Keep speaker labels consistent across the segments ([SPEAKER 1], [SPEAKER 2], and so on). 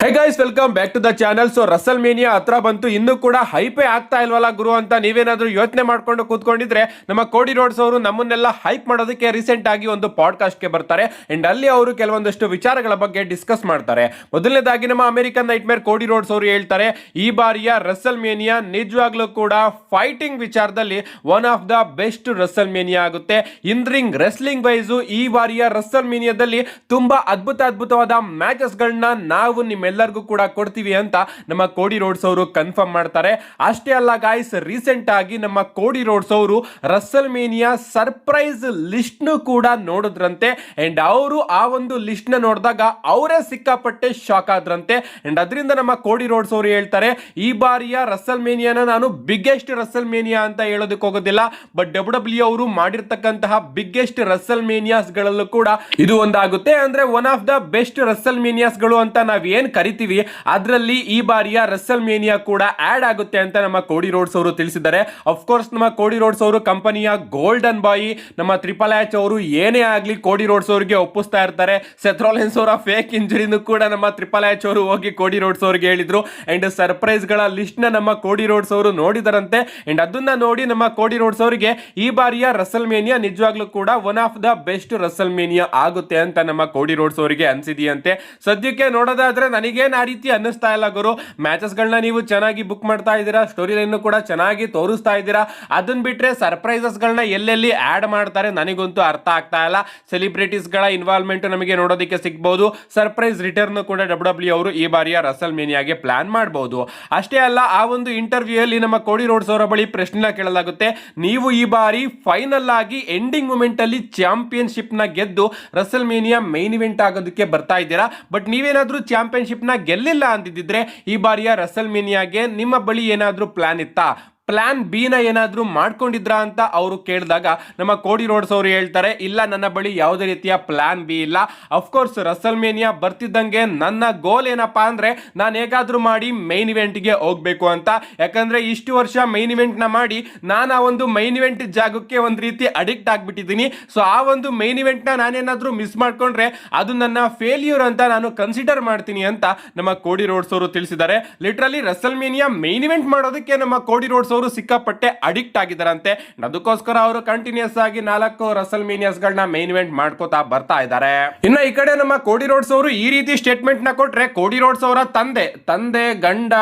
[SPEAKER 1] Hey guys, welcome back to the channel. So Russell mania ಹತ್ರ ಬಂತು, ಇನ್ನೂ ಕೂಡ ಹೈಪೇ ಆಗ್ತಾ ಇಲ್ವಲ್ಲ ಗುರು ಅಂತ ನೀವೇನಾದ್ರೂ ಯೋಚನೆ ಮಾಡ್ಕೊಂಡು ಕೂತ್ಕೊಂಡಿದ್ರೆ ನಮ್ಮ ಕೋಡಿ ರೋಡ್ಸ್ ಅವರು ನಮ್ಮನ್ನೆಲ್ಲ ಹೈಪ್ ಮಾಡೋದಕ್ಕೆ ರೀಸೆಂಟ್ ಆಗಿ ಒಂದು ಪಾಡ್ಕಾಸ್ಟ್ ಗೆ ಬರ್ತಾರೆ. ಅಂಡ್ ಅಲ್ಲಿ ಅವರು ಕೆಲವೊಂದಷ್ಟು ವಿಚಾರಗಳ ಬಗ್ಗೆ ಡಿಸ್ಕಸ್ ಮಾಡ್ತಾರೆ. ಮೊದಲನೇದಾಗಿ ನಮ್ಮ ಅಮೆರಿಕನ್ ನೈಟ್ ಮೇರ್ ಕೋಡಿ ರೋಡ್ಸ್ ಅವರು ಹೇಳ್ತಾರೆ, ಈ ಬಾರಿಯ ರಸಲ್ ಮೇನಿಯಾ ನಿಜವಾಗ್ಲೂ ಕೂಡ ಫೈಟಿಂಗ್ ವಿಚಾರದಲ್ಲಿ one of the best Russell mania ಆಗುತ್ತೆ. ಇನ್ ರಿಂಗ್ ರೆಸ್ಲಿಂಗ್ ವೈಸ್ ಈ ಬಾರಿಯ ರಸಲ್ ಮೇನಿಯಾದಲ್ಲಿ ತುಂಬಾ ಅದ್ಭುತವಾದ ಮ್ಯಾಚಸ್ ಗಳನ್ನ ನಾವು ನಿಮ್ಮೆಲ್ಲರಿಗೂ ಕೂಡ ಕೊಡ್ತೀವಿ ಅಂತ ನಮ್ಮ ಕೋಡಿ ರೋಡ್ಸ್ ಅವರು ಕನ್ಫರ್ಮ್ ಮಾಡ್ತಾರೆ. ಅಷ್ಟೇ ಅಲ್ಲ ಗಾಯ್ಸ್, ರೀಸೆಂಟ್ ಆಗಿ ನಮ್ಮ ಕೋಡಿ ರೋಡ್ಸ್ ಅವರು ರಸಲ್ ಮೇನಿಯಾ ಸರ್ಪ್ರೈಸ್ ಲಿಸ್ಟ್ ನು ಕೂಡ ನೋಡಿದ್ರಂತೆ. ಅಂಡ್ ಅವರು ಆ ಒಂದು ಲಿಸ್ಟ್ ನ ನೋಡಿದಾಗ ಅವರೇ ಸಿಕ್ಕಾಪಟ್ಟೆ ಶಾಕ್ ಆದ್ರಂತೆ. ಅಂಡ್ ಅದರಿಂದ ನಮ್ಮ ಕೋಡಿ ರೋಡ್ಸ್ ಅವರು ಹೇಳ್ತಾರೆ, ಈ ಬಾರಿಯ ರಸಲ್ ಮೇನಿಯಾನ ನಾನು ಬಿಗ್ಗೆಸ್ಟ್ ರಸಲ್ ಮೇನಿಯಾ ಅಂತ ಹೇಳೋದಕ್ಕೆ ಹೋಗೋದಿಲ್ಲ, ಬಟ್ ಡಬ್ಲ್ಯೂ ಅವರು ಮಾಡಿರ್ತಕ್ಕಂತಹ ಬಿಗ್ಗೆಸ್ಟ್ ರಸಲ್ ಮೇನಿಯಾಸ್ ಗಳಲ್ಲೂ ಕೂಡ ಇದು ಒಂದಾಗುತ್ತೆ. ಅಂದ್ರೆ one of the best WrestleManias ಗಳು ಅಂತ ನಾವ್ ಏನ್ ಕರಿತೀವಿ ಅದರಲ್ಲಿ ಈ ಬಾರಿಯ ರಸಲ್ ಮೇನಿಯಾ ಕೂಡ ಆಡ್ ಆಗುತ್ತೆ ಅಂತ ನಮ್ಮ ಕೋಡಿ ರೋಡ್ಸ್ ಅವರು ತಿಳಿಸಿದ್ದಾರೆ. ಅಫ್ಕೋರ್ಸ್ ನಮ್ಮ ಕೋಡಿ ರೋಡ್ಸ್ ಅವರು ಕಂಪನಿಯ ಗೋಲ್ಡನ್ ಬಾಯ್. ನಮ್ಮ ಟ್ರಿಪಲ್ ಎಚ್ ಅವರು ಏನೇ ಆಗ್ಲಿ ಕೋಡಿ ರೋಡ್ಸ್ ಅವರಿಗೆ ಒಪ್ಪಿಸ್ತಾ ಇರ್ತಾರೆ. ಸೆತ್ ರಾಲಿನ್ಸ್ ಅವರ ಫೇಕ್ ಇಂಜುರಿನೂ ಕೂಡ ನಮ್ಮ ಟ್ರಿಪಲ್ ಎಚ್ ಅವರು ಹೋಗಿ ಕೋಡಿ ರೋಡ್ಸ್ ಅವರಿಗೆ ಹೇಳಿದ್ರು. ಅಂಡ್ ಸರ್ಪ್ರೈಸ್ ಗಳ ಲಿಸ್ಟ್ ನ ನಮ್ಮ ಕೋಡಿ ರೋಡ್ಸ್ ಅವರು ನೋಡಿದರಂತೆ. ಅಂಡ್ ಅದನ್ನ ನೋಡಿ ನಮ್ಮ ಕೋಡಿ ರೋಡ್ಸ್ ಅವರಿಗೆ ಈ ಬಾರಿಯ ರಸಲ್ ಮೇನಿಯಾ ನಿಜವಾಗ್ಲೂ ಕೂಡ one of the best Russell mania ಆಗುತ್ತೆ ಅಂತ ನಮ್ಮ ಕೋಡಿ ರೋಡ್ಸ್ ಅವರಿಗೆ ಅನ್ಸಿದೆಯಂತೆ. ಸದ್ಯಕ್ಕೆ ನೋಡೋದಾದ್ರೆ ನನಗೇನು ಆ ರೀತಿ ಅನ್ನಿಸ್ತಾ ಇಲ್ಲ ಗುರು. ಮ್ಯಾಚಸ್ ಗಳನ್ನ ನೀವು ಚೆನ್ನಾಗಿ ಬುಕ್ ಮಾಡ್ತಾ ಇದ್ದೀರಾ, ಸ್ಟೋರಿ ಲೈನ್ ಕೂಡ ಚೆನ್ನಾಗಿ ತೋರಿಸ್ತಾ ಇದ್ದೀರಾ. ಅದನ್ನ ಬಿಟ್ರೆ ಸರ್ಪ್ರೈಸಸ್ ಗಳನ್ನ ಎಲ್ಲೆಲ್ಲಿ ಆಡ್ ಮಾಡ್ತಾರೆ ನನಗಂತೂ ಅರ್ಥ ಆಗ್ತಾ ಇಲ್ಲ. ಸೆಲಿಬ್ರಿಟೀಸ್ ಗಳ ಇನ್ವಾಲ್ವ್ಮೆಂಟ್ ನಮಗೆ ನೋಡೋದಕ್ಕೆ ಸಿಗಬಹುದು. ಸರ್ಪ್ರೈಸ್ ರಿಟರ್ನ್ ಕೂಡ ಡಬ್ಲ್ಯೂ ಅವರು ಈ ಬಾರಿಯ ರಸಲ್ ಮೇನಿಯಾಗೆ ಪ್ಲಾನ್ ಮಾಡಬಹುದು. ಅಷ್ಟೇ ಅಲ್ಲ, ಆ ಒಂದು ಇಂಟರ್ವ್ಯೂ ಅಲ್ಲಿ ನಮ್ಮ ಕೋಡಿ ರೋಡ್ಸ್ ಅವರ ಬಳಿ ಪ್ರಶ್ನೆ ಕೇಳಲಾಗುತ್ತೆ, ನೀವು ಈ ಬಾರಿ ಫೈನಲ್ ಆಗಿ ಎಂಡಿಂಗ್ ಮೂಮೆಂಟ್ ಅಲ್ಲಿ ಚಾಂಪಿಯನ್ಶಿಪ್ ನ ಗೆದ್ದು ರಸಲ್ ಮೇನಿಯಾ ಮೈನ್ ಇವೆಂಟ್ ಆಗೋದಕ್ಕೆ ಬರ್ತಾ ಇದ್ದೀರಾ, ಬಟ್ ನೀವೇನಾದ್ರೂ ಚಾಂಪಿಯನ್ಶಿಪ್ ನ ಗೆಲ್ಲಿಲ್ಲ ಅಂದಿದ್ರೆ ಈ ಬಾರಿಯ ರಸಲ್ ಮೇನಿಯಾಗೆ ನಿಮ್ಮ ಬಳಿ ಏನಾದ್ರೂ ಪ್ಲಾನ್ ಇತ್ತಾ, ಪ್ಲಾನ್ ಬಿ ನ ಏನಾದ್ರೂ ಮಾಡ್ಕೊಂಡಿದ್ರಾ ಅಂತ ಅವರು ಕೇಳಿದಾಗ ನಮ್ಮ ಕೋಡಿ ರೋಡ್ಸ್ ಅವರು ಹೇಳ್ತಾರೆ, ಇಲ್ಲ ನನ್ನ ಬಳಿ ಯಾವುದೇ ರೀತಿಯ ಪ್ಲಾನ್ ಬಿ ಇಲ್ಲ. ಅಫ್ಕೋರ್ಸ್ ರಸಲ್ ಮೇನಿಯಾ ಬರ್ತಿದ್ದಂಗೆ ನನ್ನ ಗೋಲ್ ಏನಪ್ಪಾ ಅಂದ್ರೆ ನಾನು ಹೇಗಾದ್ರೂ ಮಾಡಿ ಮೈನ್ ಇವೆಂಟ್ ಗೆ ಹೋಗ್ಬೇಕು ಅಂತ. ಯಾಕಂದ್ರೆ ಇಷ್ಟು ವರ್ಷ ಮೈನ್ ಇವೆಂಟ್ ನ ಮಾಡಿ ನಾನು ಆ ಒಂದು ಮೈನ್ ಇವೆಂಟ್ ಜಾಗಕ್ಕೆ ಒಂದ್ ರೀತಿ ಅಡಿಕ್ಟ್ ಆಗ್ಬಿಟ್ಟಿದ್ದೀನಿ. ಸೊ ಆ ಒಂದು ಮೈನ್ ಇವೆಂಟ್ ನ ನಾನೇನಾದ್ರೂ ಮಿಸ್ ಮಾಡ್ಕೊಂಡ್ರೆ ಅದು ನನ್ನ ಫೇಲ್ಯೂರ್ ಅಂತ ನಾನು ಕನ್ಸಿಡರ್ ಮಾಡ್ತೀನಿ ಅಂತ ನಮ್ಮ ಕೋಡಿ ರೋಡ್ಸ್ ಅವರು ತಿಳಿಸಿದ್ದಾರೆ. Literally Russell mania main event ಮಾಡೋದಕ್ಕೆ ನಮ್ಮ ಕೋಡಿ ರೋಡ್ಸ್ ಅವರು ಸಿಕ್ಕಾಪಟ್ಟೆ ಅಡಿಕ್ಟ್ ಆಗಿದ್ದಾರಂತೆ. ಅದಕ್ಕೋಸ್ಕರ ಅವರು ಕಂಟಿನ್ಯೂಸ್ ಆಗಿ 4 ರಸಲ್ ಮೇನಿಯಾಸ್ ಗಳನ್ನ ಮೈನ್ ಇವೆಂಟ್ ಮಾಡ್ಕೋತಾ ಬರ್ತಾ ಇದ್ದಾರೆ. ಇನ್ನ ಈ ಕಡೆ ನಮ್ಮ ಕೋಡಿ ರೋಡ್ಸ್ ಅವರು ಈ ರೀತಿ ಸ್ಟೇಟ್ಮೆಂಟ್ ನ ಕೊಟ್ರೆ, ಕೋಡಿ ರೋಡ್ಸ್ ಅವರ ತಂದೆ ಗಂಡ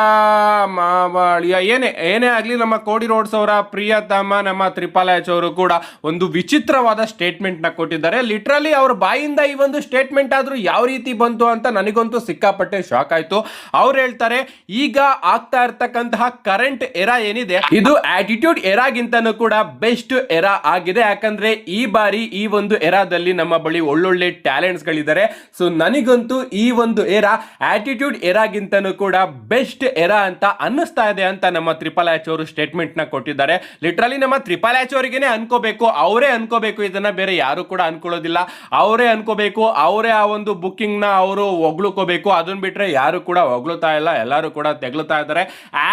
[SPEAKER 1] ಮಾವಳಿಯ ಏನೇ ಆಗ್ಲಿ ನಮ್ಮ ಕೋಡಿ ರೋಡ್ಸ್ ಅವರ ಪ್ರಿಯತಮ ನಮ್ಮ ಟ್ರಿಪಲ್ ಎಚ್ ಅವರು ಕೂಡ ಒಂದು ವಿಚಿತ್ರವಾದ ಸ್ಟೇಟ್ಮೆಂಟ್ ನ ಕೊಟ್ಟಿದ್ದಾರೆ. ಲಿಟ್ರಲಿ ಅವ್ರ ಬಾಯಿಂದ ಈ ಒಂದು ಸ್ಟೇಟ್ಮೆಂಟ್ ಆದ್ರೂ ಯಾವ ರೀತಿ ಬಂತು ಅಂತ ನನಗಂತೂ ಸಿಕ್ಕಾಪಟ್ಟೆ ಶಾಕ್ ಆಯ್ತು. ಅವ್ರು ಹೇಳ್ತಾರೆ, ಈಗ ಆಗ್ತಾ ಇರ್ತಕ್ಕಂತಹ ಕರೆಂಟ್ ಎರಾ ಏನಿದೆ ಇದು ಆಟಿಟ್ಯೂಡ್ ಎರಾಗಿಂತನೂ ಕೂಡ ಬೆಸ್ಟ್ ಎರಾ ಆಗಿದೆ. ಯಾಕಂದ್ರೆ ಈ ಬಾರಿ ಈ ಒಂದು ಎರಾದಲ್ಲಿ ನಮ್ಮ ಬಳಿ ಒಳ್ಳೊಳ್ಳೆ ಟ್ಯಾಲೆಂಟ್ಸ್ ಗಳಿದ್ದಾರೆ. ಸೊ ನನಗಂತೂ ಈ ಒಂದು ಎರಾ ಆಟಿಟ್ಯೂಡ್ ಎರಾಗಿಂತನೂ ಕೂಡ ಬೆಸ್ಟ್ ಎರಾ ಅಂತ ಅನ್ನಿಸ್ತಾ ಇದೆ ಅಂತ ನಮ್ಮ ಟ್ರಿಪಲ್ ಎಚ್ ಅವರು ಸ್ಟೇಟ್ಮೆಂಟ್ ನ ಕೊಟ್ಟಿದ್ದಾರೆ. ಲಿಟ್ರಲಿ ನಮ್ಮ ಟ್ರಿಪಲ್ ಎಚ್ ಅವರಿಗೇನೆ ಅನ್ಕೋಬೇಕು, ಅವರೇ ಅನ್ಕೋಬೇಕು, ಇದನ್ನ ಬೇರೆ ಯಾರು ಕೂಡ ಅನ್ಕೊಳ್ಳೋದಿಲ್ಲ. ಅವರೇ ಅನ್ಕೋಬೇಕು, ಅವರೇ ಆ ಒಂದು ಬುಕ್ಕಿಂಗ್ ನ ಅವರು ಹೊಗಳ್ಕೋಬೇಕು. ಅದನ್ನ ಬಿಟ್ರೆ ಯಾರು ಕೂಡ ಹೊಗಳುತ್ತಾ ಇಲ್ಲ, ಎಲ್ಲರೂ ಕೂಡ ತೆಗಳುತ್ತಾ ಇದ್ದಾರೆ.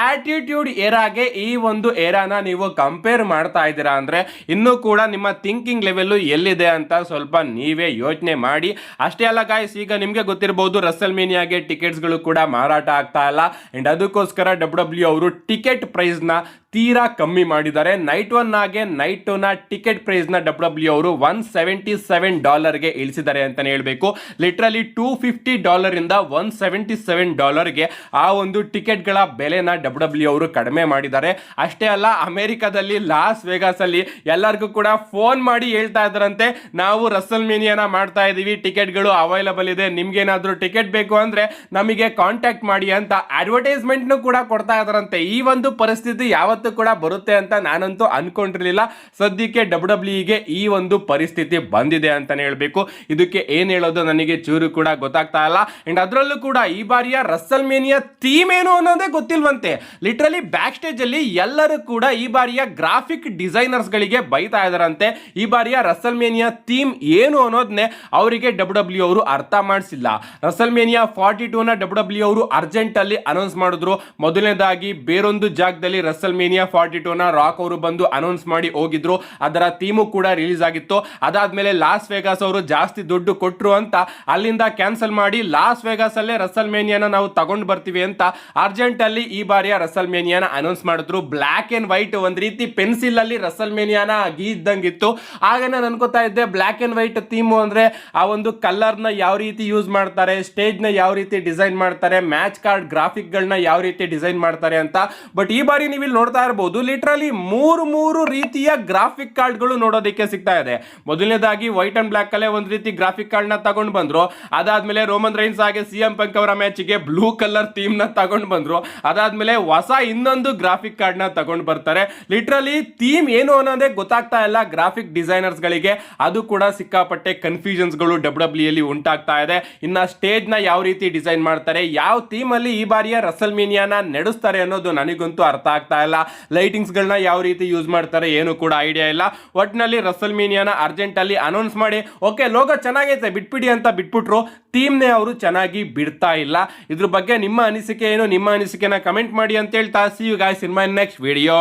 [SPEAKER 1] ಆಟಿಟ್ಯೂಡ್ ಎರಾಗೆ ಈ ಒಂದು ಏರಾನ ನೀವು ಕಂಪೇರ್ ಮಾಡ್ತಾ ಇದ್ದೀರಾ ಅಂದ್ರೆ ಇನ್ನೂ ಕೂಡ ನಿಮ್ಮ ಥಿಂಕಿಂಗ್ ಲೆವೆಲ್ ಎಲ್ಲಿದೆ ಅಂತ ಸ್ವಲ್ಪ ನೀವೇ ಯೋಚನೆ ಮಾಡಿ. ಅಷ್ಟೇ ಅಲ್ಲ ಗಾಯ್ಸ್, ಈಗ ನಿಮ್ಗೆ ಗೊತ್ತಿರಬಹುದು ರಸಲ್ ಮೇನಿಯಾಗೆ ಟಿಕೆಟ್ಸ್ ಗಳು ಕೂಡ ಮಾರಾಟ ಆಗ್ತಾ ಇಲ್ಲ. ಅಂಡ್ ಅದಕ್ಕೋಸ್ಕರ ಡಬ್ಲ್ಯೂ ಅವರು ಟಿಕೆಟ್ ಪ್ರೈಸ್ ನ ತೀರಾ ಕಮ್ಮಿ ಮಾಡಿದ್ದಾರೆ. ನೈಟ್ ಒನ್ ಆಗಿ ನೈಟ್ ಟು ನ ಟಿಕೆಟ್ ಪ್ರೈಸ್ ನ ಡಬ್ಲ್ಯೂ ಅವರು $177 ಗೆ ಇಳಿಸಿದ್ದಾರೆ ಅಂತಾನೆ ಹೇಳ್ಬೇಕು. ಲಿಟ್ರಲಿ $250 ಇಂದ $177 ಗೆ ಆ ಒಂದು ಟಿಕೆಟ್ ಗಳ ಬೆಲೆನ ಡಬ್ಲ್ಯೂ ಅವರು ಕಡಿಮೆ ಮಾಡಿದ್ದಾರೆ. ಅಷ್ಟೇ ಅಲ್ಲ, ಅಮೆರಿಕದಲ್ಲಿ ಲಾಸ್ ವೆಗಾಸ್ ಅಲ್ಲಿ ಎಲ್ಲರಿಗೂ ಕೂಡ ಫೋನ್ ಮಾಡಿ ಹೇಳ್ತಾ ಇದ್ರಂತೆ, ನಾವು ರಸಲ್ ಮೇನಿಯಾನ ಮಾಡ್ತಾ ಇದೀವಿ, ಟಿಕೆಟ್ ಗಳು ಅವೈಲಬಲ್ ಇದೆ, ನಿಮ್ಗೆ ಏನಾದ್ರೂ ಟಿಕೆಟ್ ಬೇಕು ಅಂದ್ರೆ ನಮಗೆ ಕಾಂಟ್ಯಾಕ್ಟ್ ಮಾಡಿ ಅಂತ ಅಡ್ವರ್ಟೈಸ್ಮೆಂಟ್ ಕೂಡ ಕೊಡ್ತಾ ಇದ್ರಂತೆ. ಈ ಒಂದು ಪರಿಸ್ಥಿತಿ ಯಾವತ್ತು ಕೂಡ ಬರುತ್ತೆ ಅಂತ ನಾನಂತೂ ಅನ್ಕೊಂಡಿರ್ಲಿಲ್ಲ. ಸದ್ಯಕ್ಕೆ ಡಬ್ಲ್ಯೂಗೆ ಈ ಒಂದು ಪರಿಸ್ಥಿತಿ ಬಂದಿದೆ ಅಂತಾನೆ ಹೇಳ್ಬೇಕು. ಇದಕ್ಕೆ ಏನ್ ಹೇಳೋದು ನನಗೆ ಚೂರು ಕೂಡ ಗೊತ್ತಾಗ್ತಾ ಇಲ್ಲ. ಅಂಡ್ ಅದರಲ್ಲೂ ಕೂಡ ಈ ಬಾರಿಯ ರಸಲ್ ಮೇನಿಯಾ ಥೀಮ್ ಏನು ಅನ್ನೋದೇ ಗೊತ್ತಿಲ್ವಂತೆ. ಲಿಟ್ರಲಿ ಬ್ಯಾಕ್ ಸ್ಟೇಜ್ ಅಲ್ಲಿ ಎಲ್ಲರೂ ಕೂಡ ಈ ಬಾರಿಯ ಗ್ರಾಫಿಕ್ ಡಿಸೈನರ್ಸ್ ಗಳಿಗೆ ಬೈತಾ ಇದಾರಂತೆ. ಈ ಬಾರಿಯ ರಸಲ್ಮೇನಿಯಾ ಥೀಮ್ ಏನು ಅನ್ನೋದನ್ನೇ ಅವರಿಗೆ ಡಬ್ಲ್ಯೂ ಅವರು ಅರ್ಥ ಮಾಡಿಸಿಲ್ಲ. ರಸಲ್ಮೇನಿಯಾ 42 ನ ಡಬ್ಲ್ಯೂ ಅವರು ಅರ್ಜೆಂಟ್ ಅಲ್ಲಿ ಅನೌನ್ಸ್ ಮಾಡಿದ್ರು. ಮೊದಲನೇದಾಗಿ ಬೇರೊಂದು ಜಾಗದಲ್ಲಿ ರಸಲ್ಮೇನಿಯಾ 42 ನ ರಾಕ್ ಅವರು ಬಂದು ಅನೌನ್ಸ್ ಮಾಡಿ ಹೋಗಿದ್ರು. ಅದರ ಥೀಮು ಕೂಡ ರಿಲೀಸ್ ಆಗಿತ್ತು. ಅದಾದ್ಮೇಲೆ ಲಾಸ್ ವೇಗಾಸ್ ಅವರು ಜಾಸ್ತಿ ದುಡ್ಡು ಕೊಟ್ರು ಅಂತ ಅಲ್ಲಿಂದ ಕ್ಯಾನ್ಸಲ್ ಮಾಡಿ ಲಾಸ್ ವೇಗಾಸ್ ಅಲ್ಲೇ ರಸಲ್ಮೇನಿಯಾನ ನಾವು ತಗೊಂಡು ಬರ್ತೀವಿ ಅಂತ ಅರ್ಜೆಂಟ್ ಅಲ್ಲಿ ಈ ಬಾರಿಯ ರಸಲ್ಮೇನಿಯಾನ ಅನೌನ್ಸ್ ಮಾಡಿದ್ರು. ಬ್ಲಾಕ್ ಅಂಡ್ ವೈಟ್ ಒಂದ್ ರೀತಿ ಪೆನ್ಸಿಲ್ ಅಲ್ಲಿ ರಸಲ್ಮೇನಿಯಾನ ಗೀದ್ದಂಗಿತ್ತು. ಆಗ ನಾನು ಅನ್ಕೋತಾ ಇದ್ದೆ ಬ್ಲಾಕ್ ಅಂಡ್ ವೈಟ್ ಥೀಮ್ ಅಂದ್ರೆ ಆ ಒಂದು ಕಲರ್ ನ ಯಾವ ರೀತಿ ಯೂಸ್ ಮಾಡ್ತಾರೆ, ಸ್ಟೇಜ್ ನ ಯಾವ ರೀತಿ ಡಿಸೈನ್ ಮಾಡ್ತಾರೆ, ಮ್ಯಾಚ್ ಕಾರ್ಡ್ ಗ್ರಾಫಿಕ್ ಗಳನ್ನ ಯಾವ ರೀತಿ ಡಿಸೈನ್ ಮಾಡ್ತಾರೆ ಅಂತ. ಬಟ್ ಈ ಬಾರಿ ನೀವು ಇಲ್ಲಿ ನೋಡ್ತಾ ಇರಬಹುದು ಲಿಟರಲಿ ಮೂರು ರೀತಿಯ ಗ್ರಾಫಿಕ್ ಕಾರ್ಡ್ ಗಳು ನೋಡೋದಕ್ಕೆ ಸಿಗ್ತಾ ಇದೆ. ಮೊದಲನೇದಾಗಿ ವೈಟ್ ಅಂಡ್ ಬ್ಲಾಕ್ ಅಲ್ಲೇ ಒಂದ್ ರೀತಿ ಗ್ರಾಫಿಕ್ ಕಾರ್ಡ್ ನ ತಗೊಂಡು ಬಂದ್ರು. ಅದಾದ್ಮೇಲೆ ರೋಮನ್ ರೈನ್ಸ್ ಹಾಗೆ ಸಿಎಂ ಪಂಕ್ ಅವರ ಮ್ಯಾಚ್ ಗೆ ಬ್ಲೂ ಕಲರ್ ಥೀಮ್ ನ ತಗೊಂಡು ಬಂದ್ರು. ಅದಾದ್ಮೇಲೆ ಹೊಸ ಇನ್ನೊಂದು ಗ್ರಾಫಿಕ್ ಕಾರ್ಡ್ ನ ತಗೊಂಡು ಬರ್ತಾರೆ. ಲಿಟರಲಿ ಥೀಮ್ ಏನು ಅನ್ನೋದೇ ಗೊತ್ತಾಗ್ತಾ ಇಲ್ಲ ಗ್ರಾಫಿಕ್ ಡಿಸೈನರ್ಸ್ ಗಳಿಗೆ. ಅದು ಕೂಡ ಸಿಕ್ಕಾಪಟ್ಟೆ ಕನ್ಫ್ಯೂಷನ್ಸ್ ಗಳು ಡಬ್ಲ್ಯೂ ಅಲ್ಲಿ ಉಂಟಾಗ್ತಾ ಇದೆ. ಇನ್ನ ಸ್ಟೇಜ್ ನ ಯಾವ ರೀತಿ ಡಿಸೈನ್ ಮಾಡ್ತಾರೆ, ಯಾವ ಥೀಮ್ ಅಲ್ಲಿ ಈ ಬಾರಿಯ ರಸಲ್ಮೇನಿಯಾನ ನಡೆಸ್ತಾರೆ ಅನ್ನೋದು ನನಗಂತೂ ಅರ್ಥ ಆಗ್ತಾ ಇಲ್ಲ. ಲೈಟಿಂಗ್ಸ್ ಗಳನ್ನ ಯಾವ ರೀತಿ ಯೂಸ್ ಮಾಡ್ತಾರೆ ಏನು ಕೂಡ ಐಡಿಯಾ ಇಲ್ಲ. ಒಟ್ಟಿನಲ್ಲಿ ರಸಲ್ಮೇನಿಯಾನ ಅರ್ಜೆಂಟ್ ಅಲ್ಲಿ ಅನೌನ್ಸ್ ಮಾಡಿ ಓಕೆ ಲೋಗೋ ಚೆನ್ನಾಗೈತೆ ಬಿಟ್ಬಿಡಿ ಅಂತ ಬಿಟ್ಬಿಟ್ರು. ಥೀಮ್ನೇ ಅವರು ಚೆನ್ನಾಗಿ ಬಿಡ್ತಾ ಇಲ್ಲ. ಇದ್ರ ಬಗ್ಗೆ ನಿಮ್ಮ ಅನಿಸಿಕೆ ಏನು, ನಿಮ್ಮ ಅನಿಸಿಕೆನ ಕಮೆಂಟ್ ಮಾಡಿ ಅಂತ ಹೇಳ್ತಾ see you guys in my next video.